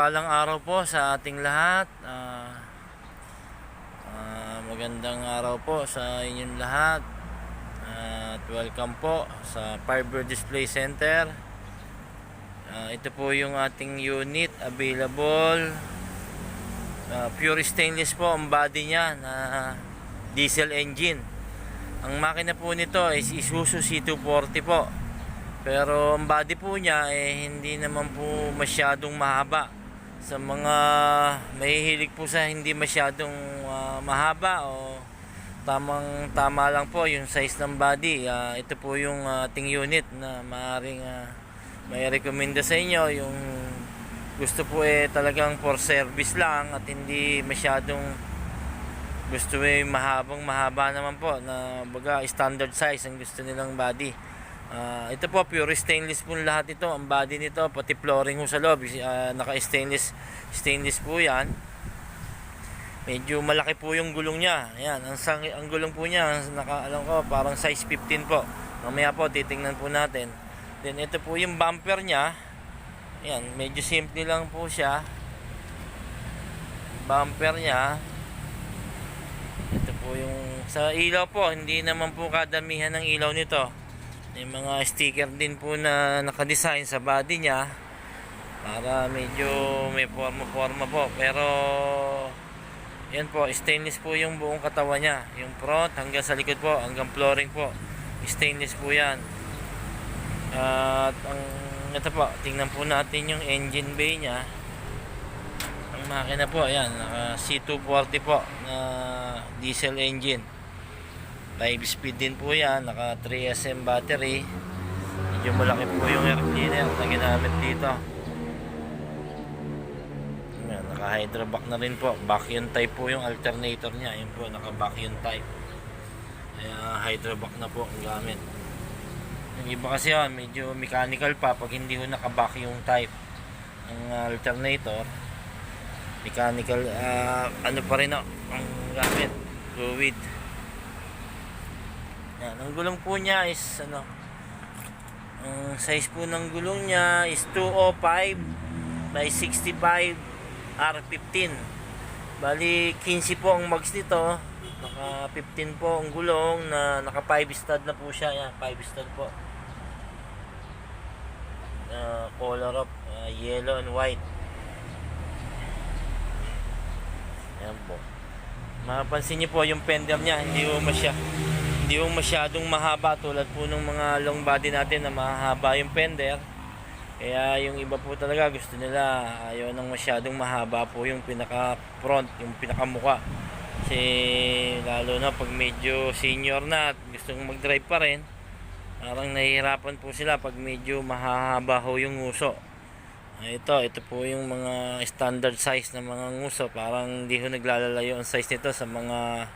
mapagpalang araw po sa ating lahat. Magandang araw po sa inyong lahat. At welcome po sa Fiber Display Center. Ito po yung ating unit available. Pure stainless po ang body niya na diesel engine. Ang makina po nito is Isuzu C240 po. Pero ang body po niya hindi naman po masyadong mahaba. Sa mga mahihilig po sa hindi masyadong mahaba o tama lang po yung size ng body, ito po yung ating unit na maaaring may rekomenda sa inyo. Yung gusto po talagang for service lang at hindi masyadong gusto mahaba naman po na baga standard size ang gusto nilang body. Ito po pure stainless po lahat ito. Ang body nito pati flooring ho sa loob naka stainless po yan. Medyo malaki po yung gulong niya. Ayan, ang gulong po niya alam ko parang size 15 po. Mamaya po titingnan po natin. Then ito po yung bumper niya. Ayan, medyo simple lang po siya. Bumper niya. Ito po yung sa ilaw po, hindi naman po kadamihan ng ilaw nito. May mga sticker din po na nakadesign sa body niya para medyo may forma po. Pero yan po, stainless po yung buong katawan niya. Yung front hanggang sa likod po, hanggang flooring po, stainless po yan. At ito po, tingnan po natin yung engine bay niya. Ang makina po, ayan, C240 po na diesel engine. 5-speed din po yan, naka 3SM battery. Medyo malaki po yung air cleaner na ginamit dito. Yan, naka hydrovac na rin po. Vacuum type po yung alternator nya. Yun po, naka vacuum type. Kaya hydrovac na po ang gamit. Yung iba kasi yan, medyo mechanical pa pag hindi ho naka vacuum type ang alternator. Mechanical, ano pa rin ang gamit, fluid. Yan, ang gulong po niya is ang size po ng gulong niya is 205 by 65 R15. Bali 15 po ang mags nito. Naka 15 po ang gulong na naka 5 stud na po siya. Yan, 5 stud po. Color of yellow and white. Yan po. Mapapansin niyo po yung fender niya, hindi mo masyadong mahaba tulad po ng mga long body natin na mahaba yung fender. Kaya yung iba po talaga gusto nila ayaw nang masyadong mahaba po yung pinaka front, yung pinaka muka. Kasi lalo na pag medyo senior na at gustong mag-drive pa rin, parang nahihirapan po sila pag medyo mahaba ho yung nguso. Ito po yung mga standard size na mga nguso. Parang hindi ho naglalalayo ang size nito sa mga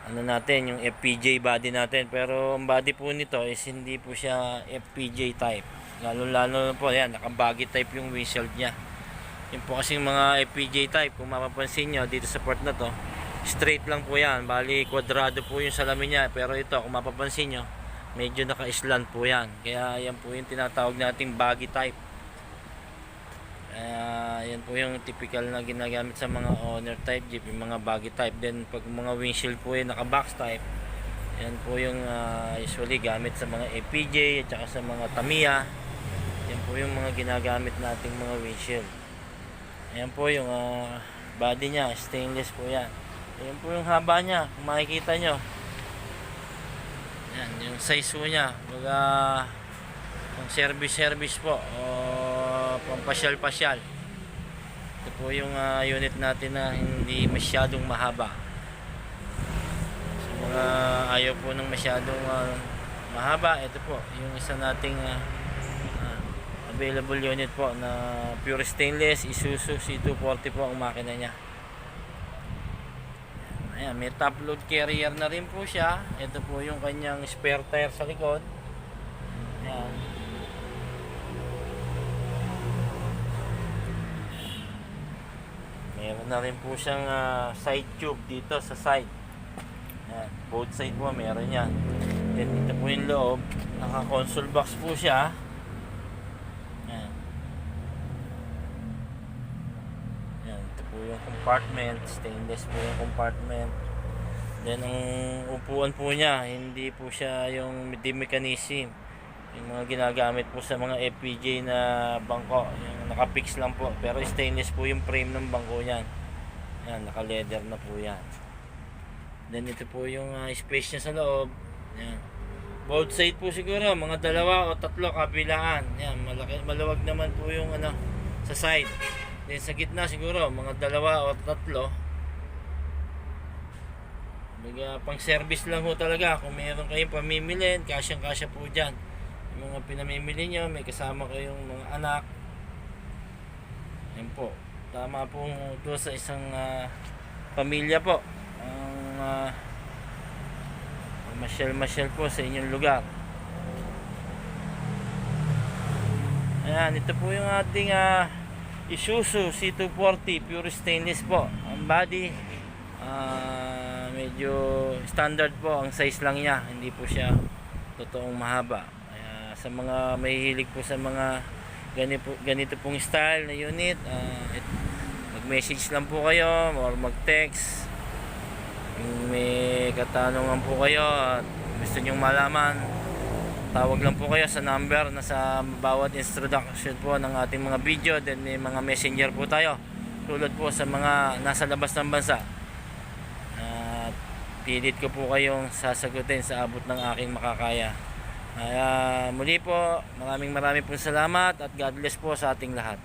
natin, yung FPJ body natin. Pero ang body po nito is hindi po siya FPJ type. Lalo po yan, naka-baggy type yung windshield nya. Yung po kasing mga FPJ type, kung mapapansin nyo dito sa part na to, straight lang po yan. Bali kwadrado po yung salamin nya. Pero ito, kung mapapansin nyo, medyo naka-slant po yan. Kaya yan po yung tinatawag nating baggy type. Yan po yung typical na ginagamit sa mga owner type jeep, yung mga baggy type. Then pag mga windshield po yung naka box type, yan po yung usually gamit sa mga APJ at saka sa mga Tamiya. Yan po yung mga ginagamit nating mga windshield. Yan po yung body nya, stainless po yan. Yan po yung haba nya, kung makikita nyo. Yan, yung size po nya, baga pang service po o pang pasyal. Ito po yung unit natin na hindi masyadong mahaba. Sa mga ayaw po ng masyadong mahaba, ito po yung isa nating available unit po na pure stainless Isuzu C240 po ang makina nya. Ayan, may top load carrier na rin po siya. Ito po yung kanyang spare tire sa likod. Ayan. Meron na rin po siyang side tube dito sa side. Ayan, both side po meron yan. Then ito po yung loob, naka console box po siya. Ayan. po yung compartment, stainless po yung compartment. Then ang upuan po niya, hindi po siya yung mechanism, yung mga ginagamit po sa mga FPJ na bangko, yung nakapix lang po, pero stainless po yung frame ng bangko niyan. Yan, naka leather na po yan. Then ito po yung space niya sa loob. Yan, both side po siguro mga 2 o 3 kabilaan. Yan, malaki, maluwag naman po yung sa side. Then sa gitna siguro mga 2 o 3. Pang service lang ho talaga. Kung meron kayong pamimili, kasyang-kasya po dyan. Yung mga pinamimili nyo, may kasama kayong mga anak. Yan po. Tama po ito sa isang pamilya po. Ang masyal po sa inyong lugar. Ayan, ito po yung ating Isuzu C240 pure stainless po. Ang body medyo standard po ang size lang niya, hindi po siya totoong mahaba. Kaya sa mga mahihilig po sa mga ganito pong style na unit, mag-message lang po kayo or mag-text kung may katanungan po kayo at gusto nyong malaman. Tawag lang po kayo sa number na sa bawat introduction po ng ating mga video. Then may mga messenger po tayo tulad po sa mga nasa labas ng bansa. Pilit ko po kayong sasagutin sa abot ng aking makakaya. Muli po, maraming pong salamat at God bless po sa ating lahat.